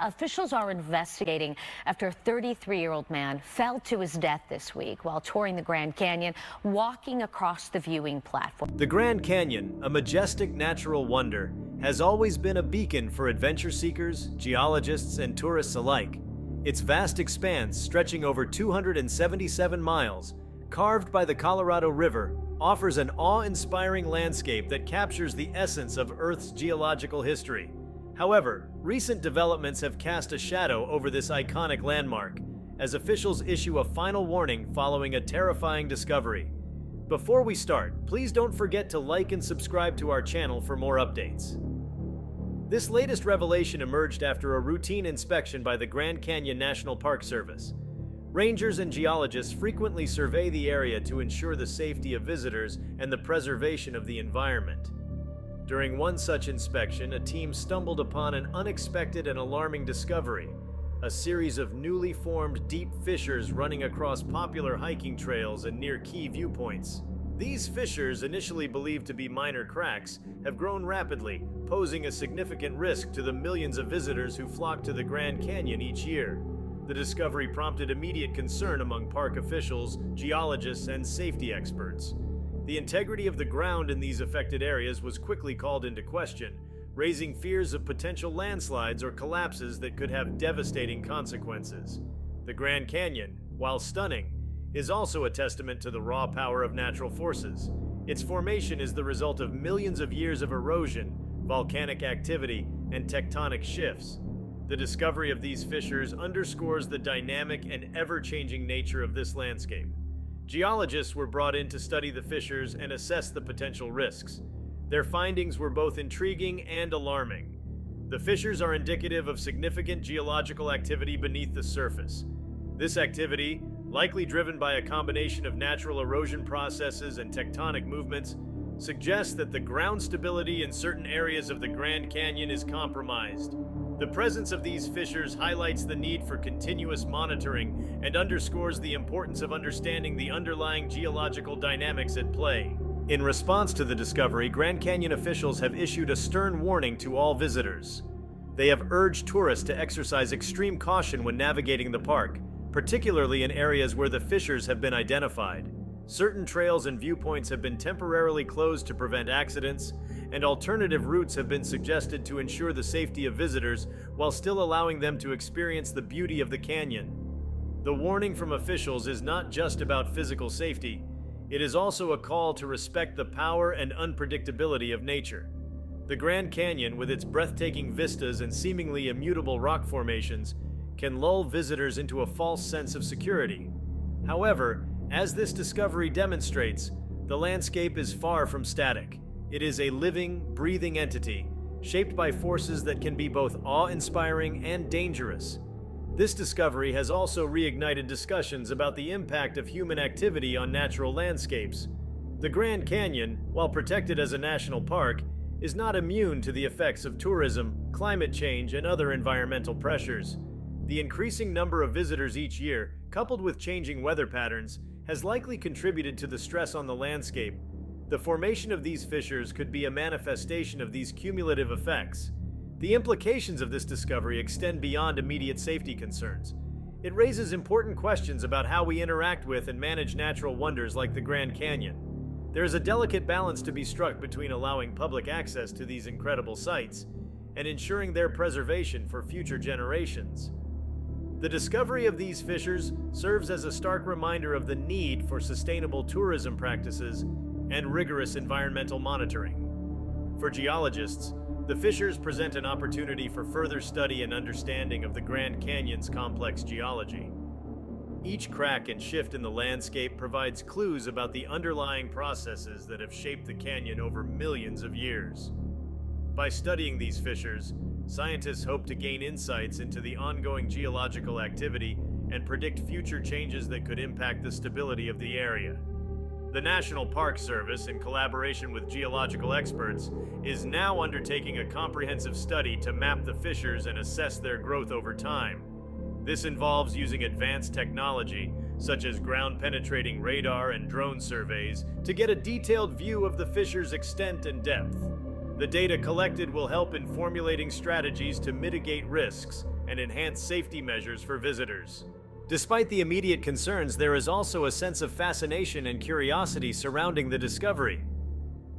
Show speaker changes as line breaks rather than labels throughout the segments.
Officials are investigating after a 33-year-old man fell to his death this week while touring the Grand Canyon, walking across the viewing platform.
The Grand Canyon, a majestic natural wonder, has always been a beacon for adventure seekers, geologists, and tourists alike. Its vast expanse, stretching over 277 miles, carved by the Colorado River, offers an awe-inspiring landscape that captures the essence of Earth's geological history. However, recent developments have cast a shadow over this iconic landmark, as officials issue a final warning following a terrifying discovery. Before we start, please don't forget to like and subscribe to our channel for more updates. This latest revelation emerged after a routine inspection by the Grand Canyon National Park Service. Rangers and geologists frequently survey the area to ensure the safety of visitors and the preservation of the environment. During one such inspection, a team stumbled upon an unexpected and alarming discovery: a series of newly formed deep fissures running across popular hiking trails and near key viewpoints. These fissures, initially believed to be minor cracks, have grown rapidly, posing a significant risk to the millions of visitors who flock to the Grand Canyon each year. The discovery prompted immediate concern among park officials, geologists, and safety experts. The integrity of the ground in these affected areas was quickly called into question, raising fears of potential landslides or collapses that could have devastating consequences. The Grand Canyon, while stunning, is also a testament to the raw power of natural forces. Its formation is the result of millions of years of erosion, volcanic activity, and tectonic shifts. The discovery of these fissures underscores the dynamic and ever-changing nature of this landscape. Geologists were brought in to study the fissures and assess the potential risks. Their findings were both intriguing and alarming. The fissures are indicative of significant geological activity beneath the surface. This activity, likely driven by a combination of natural erosion processes and tectonic movements, suggests that the ground stability in certain areas of the Grand Canyon is compromised. The presence of these fissures highlights the need for continuous monitoring and underscores the importance of understanding the underlying geological dynamics at play. In response to the discovery, Grand Canyon officials have issued a stern warning to all visitors. They have urged tourists to exercise extreme caution when navigating the park, particularly in areas where the fissures have been identified. Certain trails and viewpoints have been temporarily closed to prevent accidents, and alternative routes have been suggested to ensure the safety of visitors while still allowing them to experience the beauty of the canyon. The warning from officials is not just about physical safety, it is also a call to respect the power and unpredictability of nature. The Grand Canyon, with its breathtaking vistas and seemingly immutable rock formations, can lull visitors into a false sense of security. However, as this discovery demonstrates, the landscape is far from static. It is a living, breathing entity, shaped by forces that can be both awe-inspiring and dangerous. This discovery has also reignited discussions about the impact of human activity on natural landscapes. The Grand Canyon, while protected as a national park, is not immune to the effects of tourism, climate change, and other environmental pressures. The increasing number of visitors each year, coupled with changing weather patterns, has likely contributed to the stress on the landscape. The formation of these fissures could be a manifestation of these cumulative effects. The implications of this discovery extend beyond immediate safety concerns. It raises important questions about how we interact with and manage natural wonders like the Grand Canyon. There is a delicate balance to be struck between allowing public access to these incredible sites and ensuring their preservation for future generations. The discovery of these fissures serves as a stark reminder of the need for sustainable tourism practices and rigorous environmental monitoring. For geologists, the fissures present an opportunity for further study and understanding of the Grand Canyon's complex geology. Each crack and shift in the landscape provides clues about the underlying processes that have shaped the canyon over millions of years. By studying these fissures, scientists hope to gain insights into the ongoing geological activity and predict future changes that could impact the stability of the area. The National Park Service, in collaboration with geological experts, is now undertaking a comprehensive study to map the fissures and assess their growth over time. This involves using advanced technology, such as ground-penetrating radar and drone surveys, to get a detailed view of the fissure's extent and depth. The data collected will help in formulating strategies to mitigate risks, and enhanced safety measures for visitors. Despite the immediate concerns, there is also a sense of fascination and curiosity surrounding the discovery.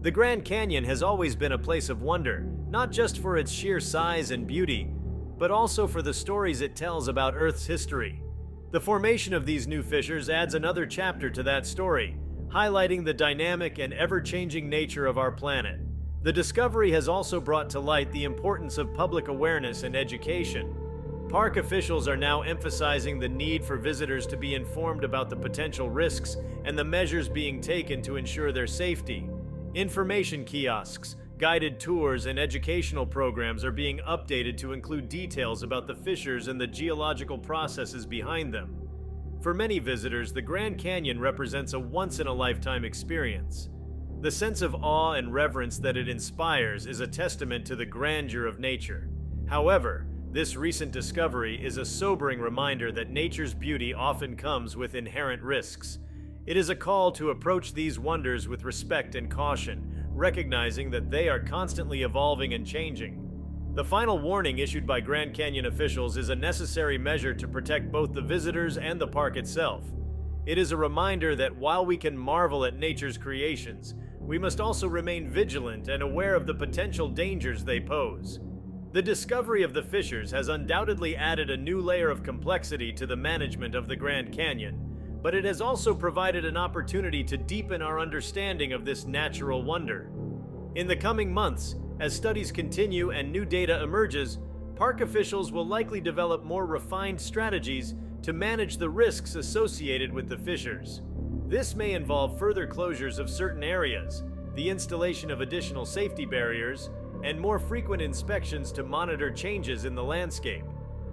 The Grand Canyon has always been a place of wonder, not just for its sheer size and beauty, but also for the stories it tells about Earth's history. The formation of these new fissures adds another chapter to that story, highlighting the dynamic and ever-changing nature of our planet. The discovery has also brought to light the importance of public awareness and education. Park officials are now emphasizing the need for visitors to be informed about the potential risks and the measures being taken to ensure their safety. Information kiosks, guided tours, and educational programs are being updated to include details about the fissures and the geological processes behind them. For many visitors, the Grand Canyon represents a once-in-a-lifetime experience. The sense of awe and reverence that it inspires is a testament to the grandeur of nature. However, this recent discovery is a sobering reminder that nature's beauty often comes with inherent risks. It is a call to approach these wonders with respect and caution, recognizing that they are constantly evolving and changing. The final warning issued by Grand Canyon officials is a necessary measure to protect both the visitors and the park itself. It is a reminder that while we can marvel at nature's creations, we must also remain vigilant and aware of the potential dangers they pose. The discovery of the fissures has undoubtedly added a new layer of complexity to the management of the Grand Canyon, but it has also provided an opportunity to deepen our understanding of this natural wonder. In the coming months, as studies continue and new data emerges, park officials will likely develop more refined strategies to manage the risks associated with the fissures. This may involve further closures of certain areas, the installation of additional safety barriers, and more frequent inspections to monitor changes in the landscape.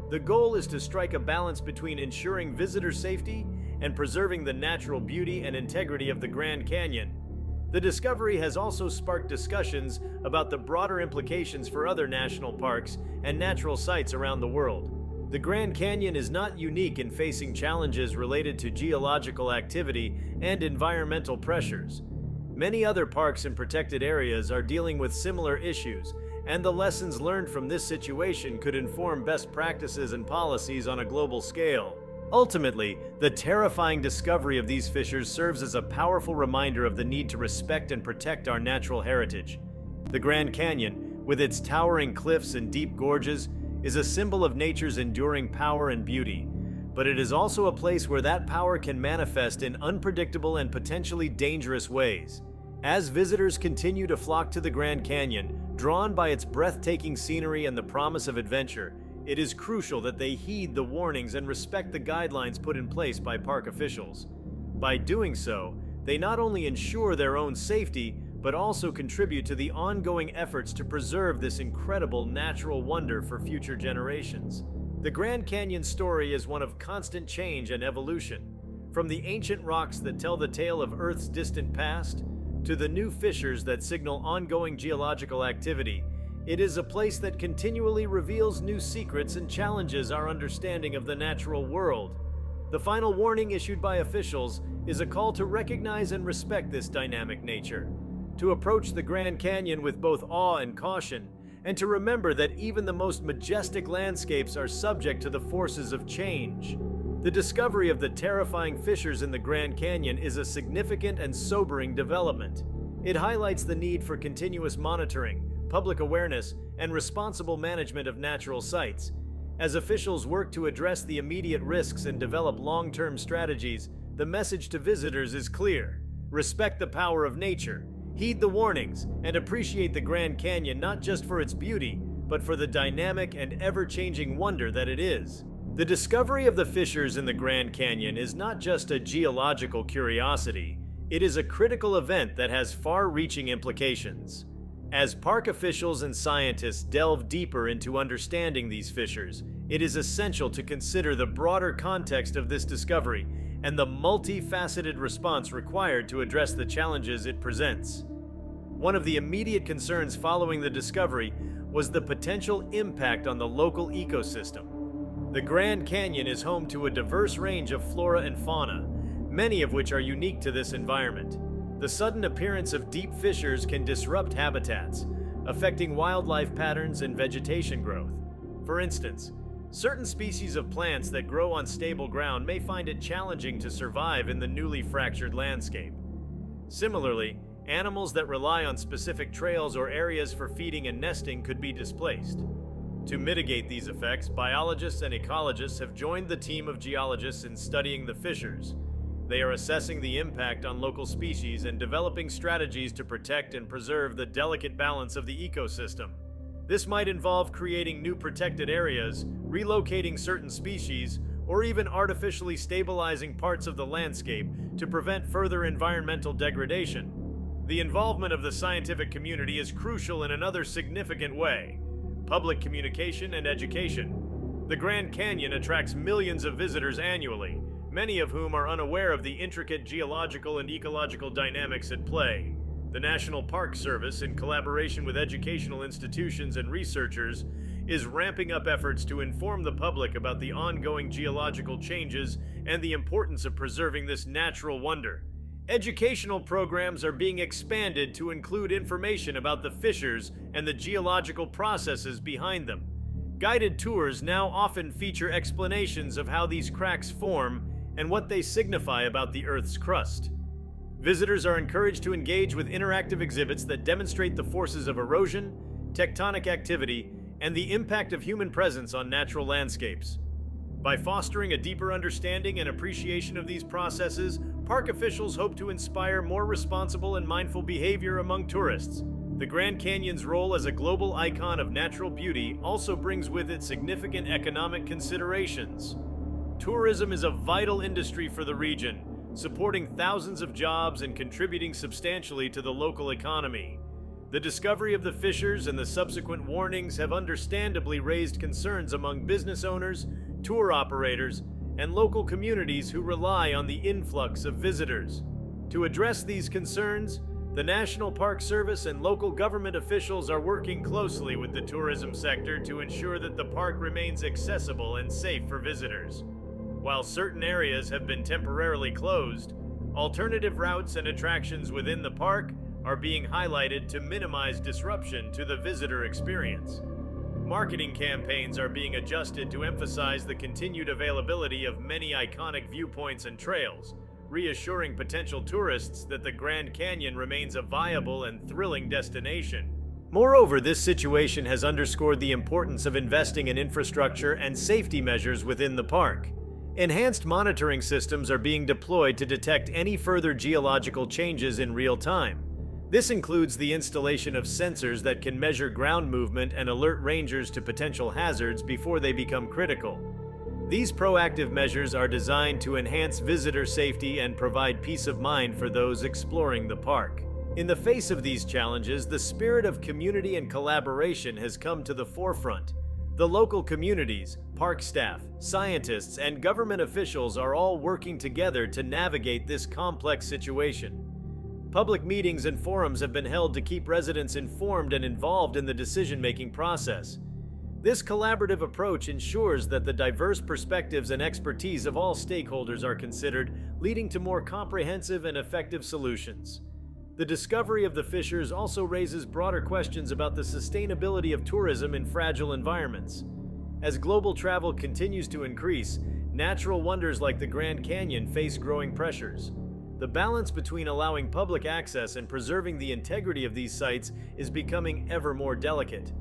The goal is to strike a balance between ensuring visitor safety and preserving the natural beauty and integrity of the Grand Canyon. The discovery has also sparked discussions about the broader implications for other national parks and natural sites around the world. The Grand Canyon is not unique in facing challenges related to geological activity and environmental pressures. Many other parks and protected areas are dealing with similar issues, and the lessons learned from this situation could inform best practices and policies on a global scale. Ultimately, the terrifying discovery of these fissures serves as a powerful reminder of the need to respect and protect our natural heritage. The Grand Canyon, with its towering cliffs and deep gorges, is a symbol of nature's enduring power and beauty, but it is also a place where that power can manifest in unpredictable and potentially dangerous ways. As visitors continue to flock to the Grand Canyon, drawn by its breathtaking scenery and the promise of adventure, it is crucial that they heed the warnings and respect the guidelines put in place by park officials. By doing so, they not only ensure their own safety, but also contribute to the ongoing efforts to preserve this incredible natural wonder for future generations. The Grand Canyon story is one of constant change and evolution. From the ancient rocks that tell the tale of Earth's distant past, to the new fissures that signal ongoing geological activity, it is a place that continually reveals new secrets and challenges our understanding of the natural world. The final warning issued by officials is a call to recognize and respect this dynamic nature, to approach the Grand Canyon with both awe and caution, and to remember that even the most majestic landscapes are subject to the forces of change. The discovery of the terrifying fissures in the Grand Canyon is a significant and sobering development. It highlights the need for continuous monitoring, public awareness, and responsible management of natural sites. As officials work to address the immediate risks and develop long-term strategies, the message to visitors is clear. Respect the power of nature, heed the warnings, and appreciate the Grand Canyon not just for its beauty, but for the dynamic and ever-changing wonder that it is. The discovery of the fissures in the Grand Canyon is not just a geological curiosity, it is a critical event that has far-reaching implications. As park officials and scientists delve deeper into understanding these fissures, it is essential to consider the broader context of this discovery and the multifaceted response required to address the challenges it presents. One of the immediate concerns following the discovery was the potential impact on the local ecosystem. The Grand Canyon is home to a diverse range of flora and fauna, many of which are unique to this environment. The sudden appearance of deep fissures can disrupt habitats, affecting wildlife patterns and vegetation growth. For instance, Certain species of plants that grow on stable ground may find it challenging to survive in the newly fractured landscape. Similarly, animals that rely on specific trails or areas for feeding and nesting could be displaced. To mitigate these effects, biologists and ecologists have joined the team of geologists in studying the fissures. They are assessing the impact on local species and developing strategies to protect and preserve the delicate balance of the ecosystem. This might involve creating new protected areas, relocating certain species, or even artificially stabilizing parts of the landscape to prevent further environmental degradation. The involvement of the scientific community is crucial in another significant way: public communication and education. The Grand Canyon attracts millions of visitors annually, many of whom are unaware of the intricate geological and ecological dynamics at play. The National Park Service, in collaboration with educational institutions and researchers, is ramping up efforts to inform the public about the ongoing geological changes and the importance of preserving this natural wonder. Educational programs are being expanded to include information about the fissures and the geological processes behind them. Guided tours now often feature explanations of how these cracks form and what they signify about the Earth's crust. Visitors are encouraged to engage with interactive exhibits that demonstrate the forces of erosion, tectonic activity, and the impact of human presence on natural landscapes. By fostering a deeper understanding and appreciation of these processes, park officials hope to inspire more responsible and mindful behavior among tourists. The Grand Canyon's role as a global icon of natural beauty also brings with it significant economic considerations. Tourism is a vital industry for the region, supporting thousands of jobs and contributing substantially to the local economy. The discovery of the fissures and the subsequent warnings have understandably raised concerns among business owners, tour operators, and local communities who rely on the influx of visitors. To address these concerns, the National Park Service and local government officials are working closely with the tourism sector to ensure that the park remains accessible and safe for visitors. While certain areas have been temporarily closed, alternative routes and attractions within the park are being highlighted to minimize disruption to the visitor experience. Marketing campaigns are being adjusted to emphasize the continued availability of many iconic viewpoints and trails, reassuring potential tourists that the Grand Canyon remains a viable and thrilling destination. Moreover, this situation has underscored the importance of investing in infrastructure and safety measures within the park. Enhanced monitoring systems are being deployed to detect any further geological changes in real time. This includes the installation of sensors that can measure ground movement and alert rangers to potential hazards before they become critical. These proactive measures are designed to enhance visitor safety and provide peace of mind for those exploring the park. In the face of these challenges, the spirit of community and collaboration has come to the forefront. The local communities, park staff, scientists, and government officials are all working together to navigate this complex situation. Public meetings and forums have been held to keep residents informed and involved in the decision-making process. This collaborative approach ensures that the diverse perspectives and expertise of all stakeholders are considered, leading to more comprehensive and effective solutions. The discovery of the fissures also raises broader questions about the sustainability of tourism in fragile environments. As global travel continues to increase, natural wonders like the Grand Canyon face growing pressures. The balance between allowing public access and preserving the integrity of these sites is becoming ever more delicate.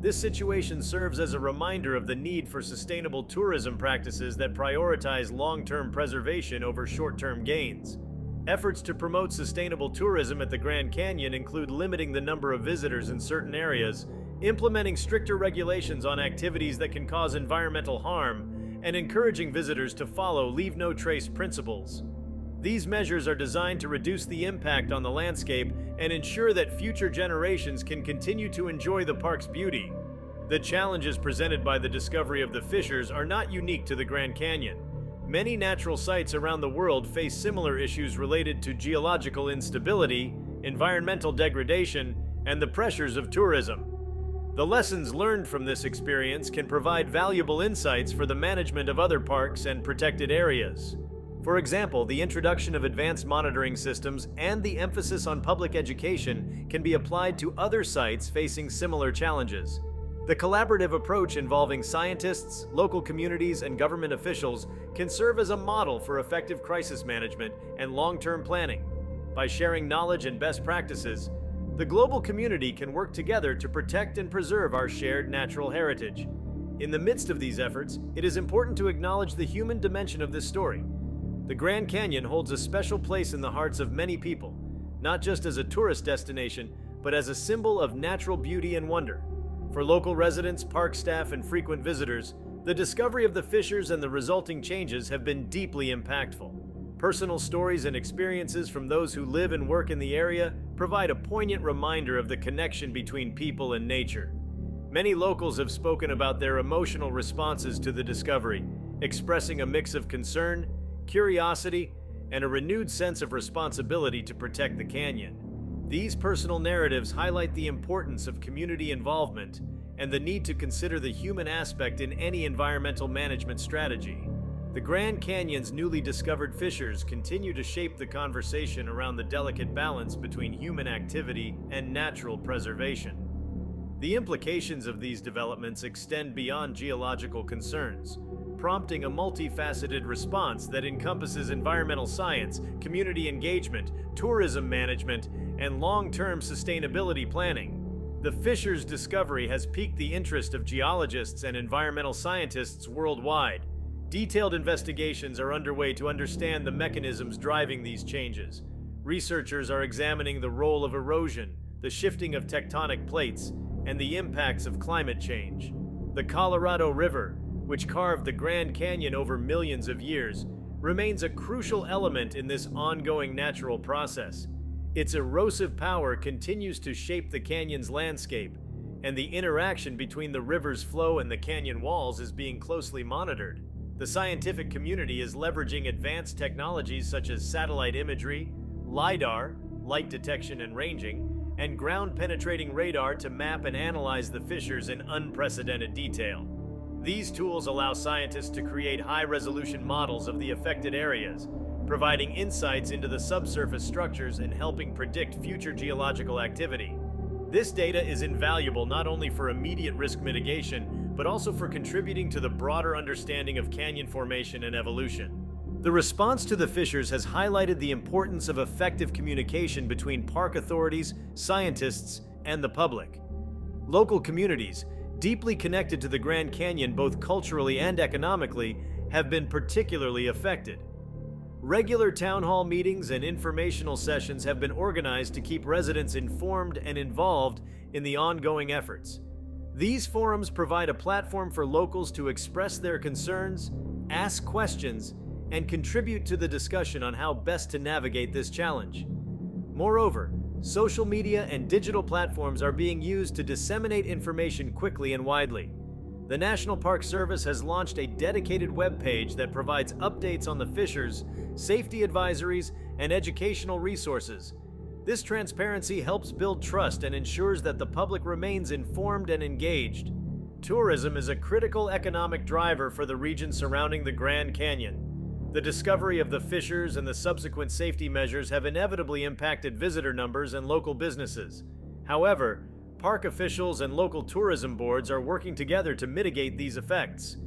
This situation serves as a reminder of the need for sustainable tourism practices that prioritize long-term preservation over short-term gains. Efforts to promote sustainable tourism at the Grand Canyon include limiting the number of visitors in certain areas, implementing stricter regulations on activities that can cause environmental harm, and encouraging visitors to follow leave no trace principles. These measures are designed to reduce the impact on the landscape and ensure that future generations can continue to enjoy the park's beauty. The challenges presented by the discovery of the fissures are not unique to the Grand Canyon. Many natural sites around the world face similar issues related to geological instability, environmental degradation, and the pressures of tourism. The lessons learned from this experience can provide valuable insights for the management of other parks and protected areas. For example, the introduction of advanced monitoring systems and the emphasis on public education can be applied to other sites facing similar challenges. The collaborative approach involving scientists, local communities, and government officials can serve as a model for effective crisis management and long-term planning. By sharing knowledge and best practices, the global community can work together to protect and preserve our shared natural heritage. In the midst of these efforts, it is important to acknowledge the human dimension of this story. The Grand Canyon holds a special place in the hearts of many people, not just as a tourist destination, but as a symbol of natural beauty and wonder. For local residents, park staff, and frequent visitors, the discovery of the fissures and the resulting changes have been deeply impactful. Personal stories and experiences from those who live and work in the area provide a poignant reminder of the connection between people and nature. Many locals have spoken about their emotional responses to the discovery, expressing a mix of concern, curiosity, and a renewed sense of responsibility to protect the canyon. These personal narratives highlight the importance of community involvement and the need to consider the human aspect in any environmental management strategy. The Grand Canyon's newly discovered fissures continue to shape the conversation around the delicate balance between human activity and natural preservation. The implications of these developments extend beyond geological concerns, prompting a multifaceted response that encompasses environmental science, community engagement, tourism management, and long-term sustainability planning. The fissures discovery has piqued the interest of geologists and environmental scientists worldwide. Detailed investigations are underway to understand the mechanisms driving these changes. Researchers are examining the role of erosion, the shifting of tectonic plates, and the impacts of climate change. The Colorado River, which carved the Grand Canyon over millions of years, remains a crucial element in this ongoing natural process. Its erosive power continues to shape the canyon's landscape, and the interaction between the river's flow and the canyon walls is being closely monitored. The scientific community is leveraging advanced technologies such as satellite imagery, LiDAR, light detection and ranging, and ground-penetrating radar to map and analyze the fissures in unprecedented detail. These tools allow scientists to create high-resolution models of the affected areas, providing insights into the subsurface structures and helping predict future geological activity. This data is invaluable not only for immediate risk mitigation, but also for contributing to the broader understanding of canyon formation and evolution. The response to the fissures has highlighted the importance of effective communication between park authorities, scientists, and the public. Local communities, deeply connected to the Grand Canyon both culturally and economically, have been particularly affected. Regular town hall meetings and informational sessions have been organized to keep residents informed and involved in the ongoing efforts. These forums provide a platform for locals to express their concerns, ask questions, and contribute to the discussion on how best to navigate this challenge. Moreover, social media and digital platforms are being used to disseminate information quickly and widely. The National Park Service has launched a dedicated web page that provides updates on the fissures, safety advisories, and educational resources. This transparency helps build trust and ensures that the public remains informed and engaged. Tourism is a critical economic driver for the region surrounding the Grand Canyon. The discovery of the fissures and the subsequent safety measures have inevitably impacted visitor numbers and local businesses. However, park officials and local tourism boards are working together to mitigate these effects.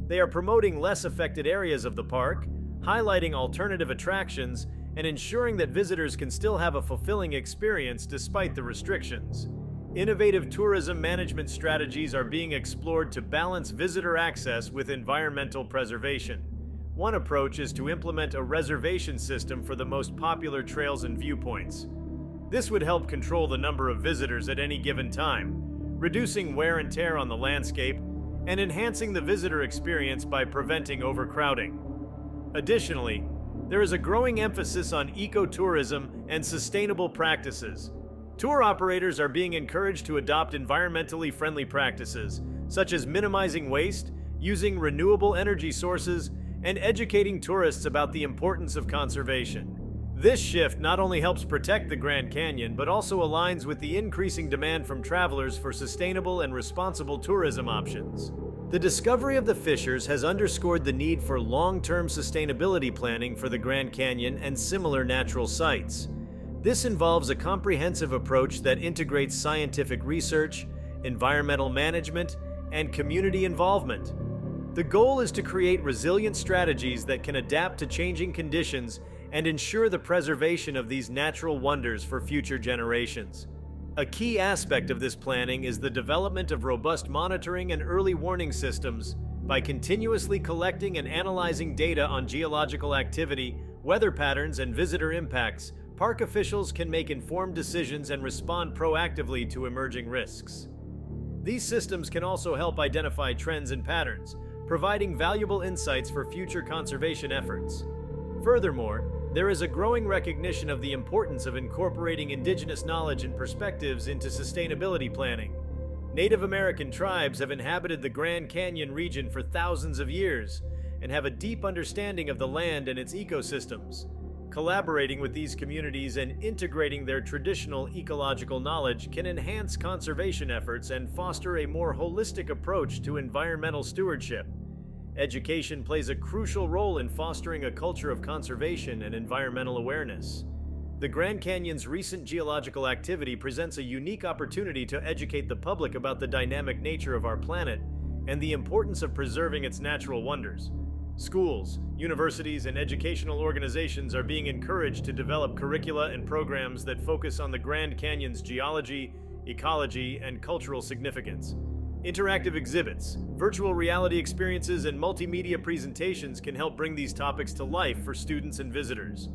They are promoting less affected areas of the park, highlighting alternative attractions, and ensuring that visitors can still have a fulfilling experience despite the restrictions. Innovative tourism management strategies are being explored to balance visitor access with environmental preservation. One approach is to implement a reservation system for the most popular trails and viewpoints. This would help control the number of visitors at any given time, reducing wear and tear on the landscape, and enhancing the visitor experience by preventing overcrowding. Additionally, there is a growing emphasis on ecotourism and sustainable practices. Tour operators are being encouraged to adopt environmentally friendly practices, such as minimizing waste, using renewable energy sources, and educating tourists about the importance of conservation. This shift not only helps protect the Grand Canyon, but also aligns with the increasing demand from travelers for sustainable and responsible tourism options. The discovery of the fissures has underscored the need for long-term sustainability planning for the Grand Canyon and similar natural sites. This involves a comprehensive approach that integrates scientific research, environmental management, and community involvement. The goal is to create resilient strategies that can adapt to changing conditions and ensure the preservation of these natural wonders for future generations. A key aspect of this planning is the development of robust monitoring and early warning systems. By continuously collecting and analyzing data on geological activity, weather patterns, and visitor impacts, park officials can make informed decisions and respond proactively to emerging risks. These systems can also help identify trends and patterns, providing valuable insights for future conservation efforts. Furthermore, there is a growing recognition of the importance of incorporating indigenous knowledge and perspectives into sustainability planning. Native American tribes have inhabited the Grand Canyon region for thousands of years and have a deep understanding of the land and its ecosystems. Collaborating with these communities and integrating their traditional ecological knowledge can enhance conservation efforts and foster a more holistic approach to environmental stewardship. Education plays a crucial role in fostering a culture of conservation and environmental awareness. The Grand Canyon's recent geological activity presents a unique opportunity to educate the public about the dynamic nature of our planet and the importance of preserving its natural wonders. Schools, universities, and educational organizations are being encouraged to develop curricula and programs that focus on the Grand Canyon's geology, ecology, and cultural significance. Interactive exhibits, virtual reality experiences, and multimedia presentations can help bring these topics to life for students and visitors.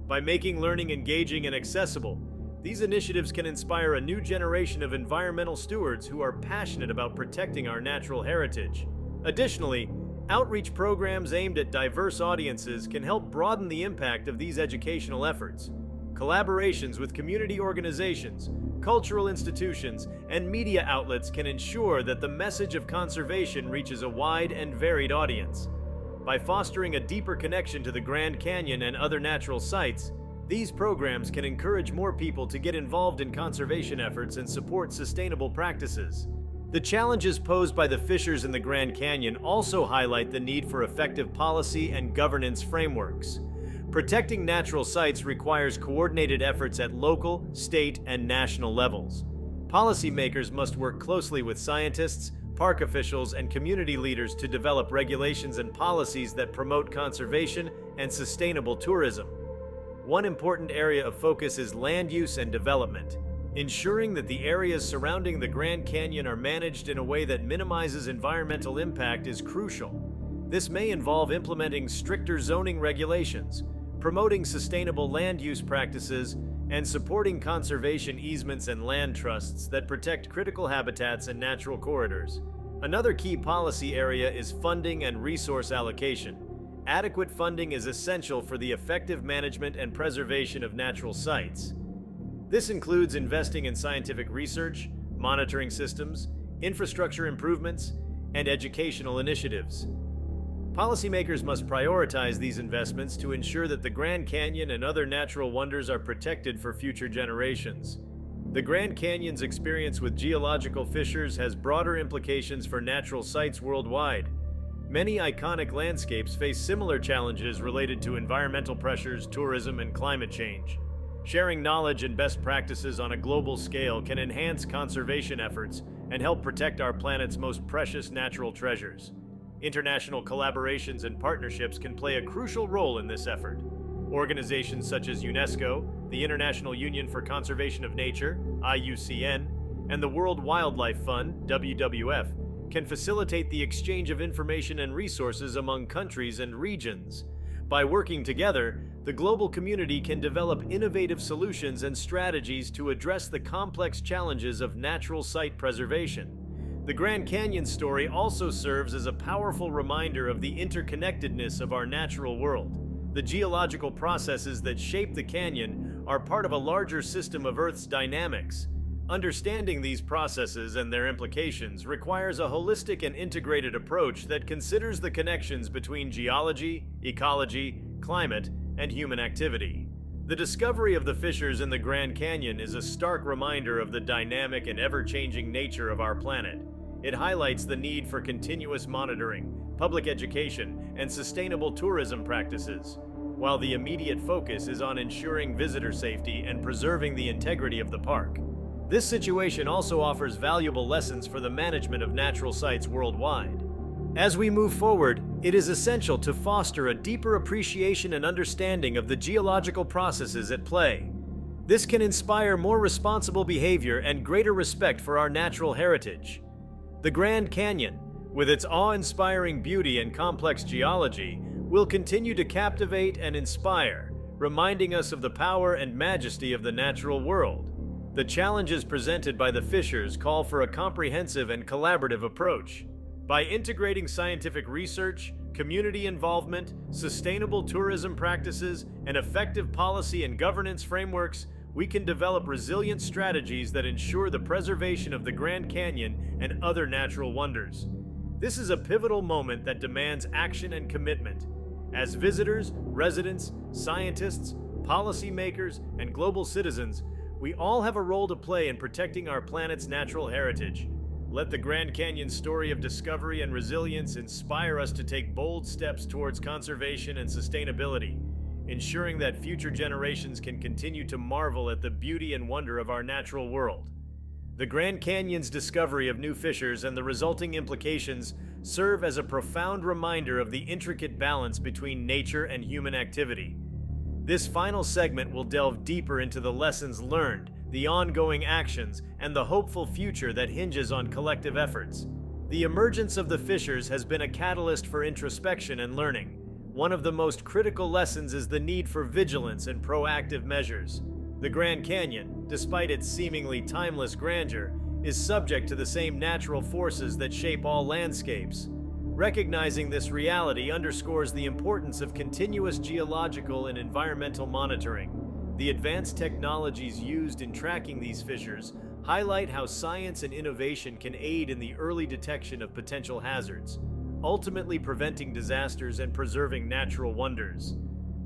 By making learning engaging and accessible, these initiatives can inspire a new generation of environmental stewards who are passionate about protecting our natural heritage. Additionally, outreach programs aimed at diverse audiences can help broaden the impact of these educational efforts. Collaborations with community organizations, cultural institutions, and media outlets can ensure that the message of conservation reaches a wide and varied audience. By fostering a deeper connection to the Grand Canyon and other natural sites, these programs can encourage more people to get involved in conservation efforts and support sustainable practices. The challenges posed by the fissures in the Grand Canyon also highlight the need for effective policy and governance frameworks. Protecting natural sites requires coordinated efforts at local, state, and national levels. Policymakers must work closely with scientists, park officials, and community leaders to develop regulations and policies that promote conservation and sustainable tourism. One important area of focus is land use and development. Ensuring that the areas surrounding the Grand Canyon are managed in a way that minimizes environmental impact is crucial. This may involve implementing stricter zoning regulations, promoting sustainable land use practices, and supporting conservation easements and land trusts that protect critical habitats and natural corridors. Another key policy area is funding and resource allocation. Adequate funding is essential for the effective management and preservation of natural sites. This includes investing in scientific research, monitoring systems, infrastructure improvements, and educational initiatives. Policymakers must prioritize these investments to ensure that the Grand Canyon and other natural wonders are protected for future generations. The Grand Canyon's experience with geological fissures has broader implications for natural sites worldwide. Many iconic landscapes face similar challenges related to environmental pressures, tourism, and climate change. Sharing knowledge and best practices on a global scale can enhance conservation efforts and help protect our planet's most precious natural treasures. International collaborations and partnerships can play a crucial role in this effort. Organizations such as UNESCO, the International Union for Conservation of Nature, IUCN, and the World Wildlife Fund, WWF, can facilitate the exchange of information and resources among countries and regions. By working together, the global community can develop innovative solutions and strategies to address the complex challenges of natural site preservation. The Grand Canyon story also serves as a powerful reminder of the interconnectedness of our natural world. The geological processes that shape the canyon are part of a larger system of Earth's dynamics. Understanding these processes and their implications requires a holistic and integrated approach that considers the connections between geology, ecology, climate, and human activity. The discovery of the fissures in the Grand Canyon is a stark reminder of the dynamic and ever-changing nature of our planet. It highlights the need for continuous monitoring, public education, and sustainable tourism practices, while the immediate focus is on ensuring visitor safety and preserving the integrity of the park. This situation also offers valuable lessons for the management of natural sites worldwide. As we move forward, it is essential to foster a deeper appreciation and understanding of the geological processes at play. This can inspire more responsible behavior and greater respect for our natural heritage. The Grand Canyon, with its awe-inspiring beauty and complex geology, will continue to captivate and inspire, reminding us of the power and majesty of the natural world. The challenges presented by the fissures call for a comprehensive and collaborative approach. By integrating scientific research, community involvement, sustainable tourism practices, and effective policy and governance frameworks, we can develop resilient strategies that ensure the preservation of the Grand Canyon and other natural wonders. This is a pivotal moment that demands action and commitment. As visitors, residents, scientists, policymakers, and global citizens, we all have a role to play in protecting our planet's natural heritage. Let the Grand Canyon's story of discovery and resilience inspire us to take bold steps towards conservation and sustainability, ensuring that future generations can continue to marvel at the beauty and wonder of our natural world. The Grand Canyon's discovery of new fissures and the resulting implications serve as a profound reminder of the intricate balance between nature and human activity. This final segment will delve deeper into the lessons learned, the ongoing actions, and the hopeful future that hinges on collective efforts. The emergence of the fissures has been a catalyst for introspection and learning. One of the most critical lessons is the need for vigilance and proactive measures. The Grand Canyon, despite its seemingly timeless grandeur, is subject to the same natural forces that shape all landscapes. Recognizing this reality underscores the importance of continuous geological and environmental monitoring. The advanced technologies used in tracking these fissures highlight how science and innovation can aid in the early detection of potential hazards, ultimately preventing disasters and preserving natural wonders.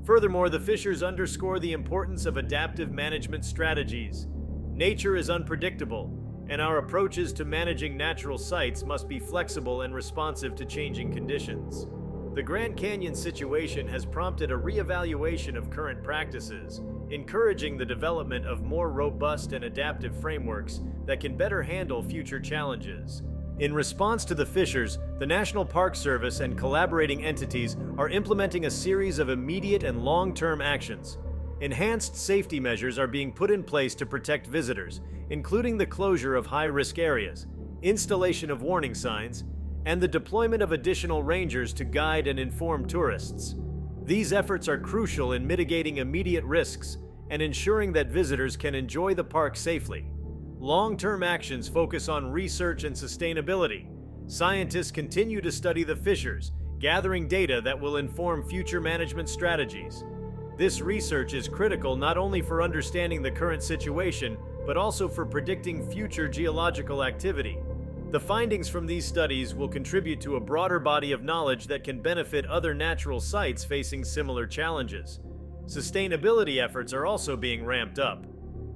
Furthermore, the fissures underscore the importance of adaptive management strategies. Nature is unpredictable, and our approaches to managing natural sites must be flexible and responsive to changing conditions. The Grand Canyon situation has prompted a reevaluation of current practices, encouraging the development of more robust and adaptive frameworks that can better handle future challenges. In response to the fissures, the National Park Service and collaborating entities are implementing a series of immediate and long-term actions. Enhanced safety measures are being put in place to protect visitors, including the closure of high-risk areas, installation of warning signs, and the deployment of additional rangers to guide and inform tourists. These efforts are crucial in mitigating immediate risks and ensuring that visitors can enjoy the park safely. Long-term actions focus on research and sustainability. Scientists continue to study the fissures, gathering data that will inform future management strategies. This research is critical not only for understanding the current situation, but also for predicting future geological activity. The findings from these studies will contribute to a broader body of knowledge that can benefit other natural sites facing similar challenges. Sustainability efforts are also being ramped up.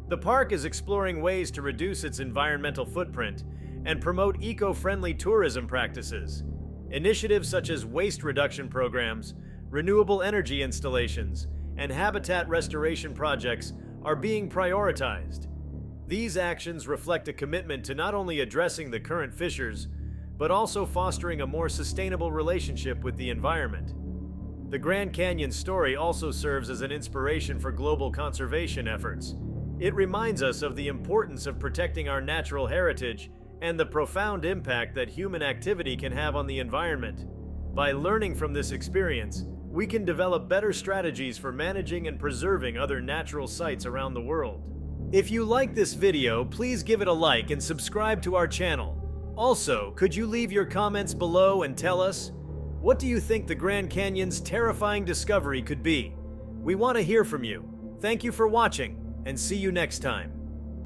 The park is exploring ways to reduce its environmental footprint and promote eco-friendly tourism practices. Initiatives such as waste reduction programs, renewable energy installations, and habitat restoration projects are being prioritized. These actions reflect a commitment to not only addressing the current fissures, but also fostering a more sustainable relationship with the environment. The Grand Canyon story also serves as an inspiration for global conservation efforts. It reminds us of the importance of protecting our natural heritage and the profound impact that human activity can have on the environment. By learning from this experience, we can develop better strategies for managing and preserving other natural sites around the world. If you like this video, please give it a like and subscribe to our channel. Also, could you leave your comments below and tell us, what do you think the Grand Canyon's terrifying discovery could be? We want to hear from you. Thank you for watching, and see you next time.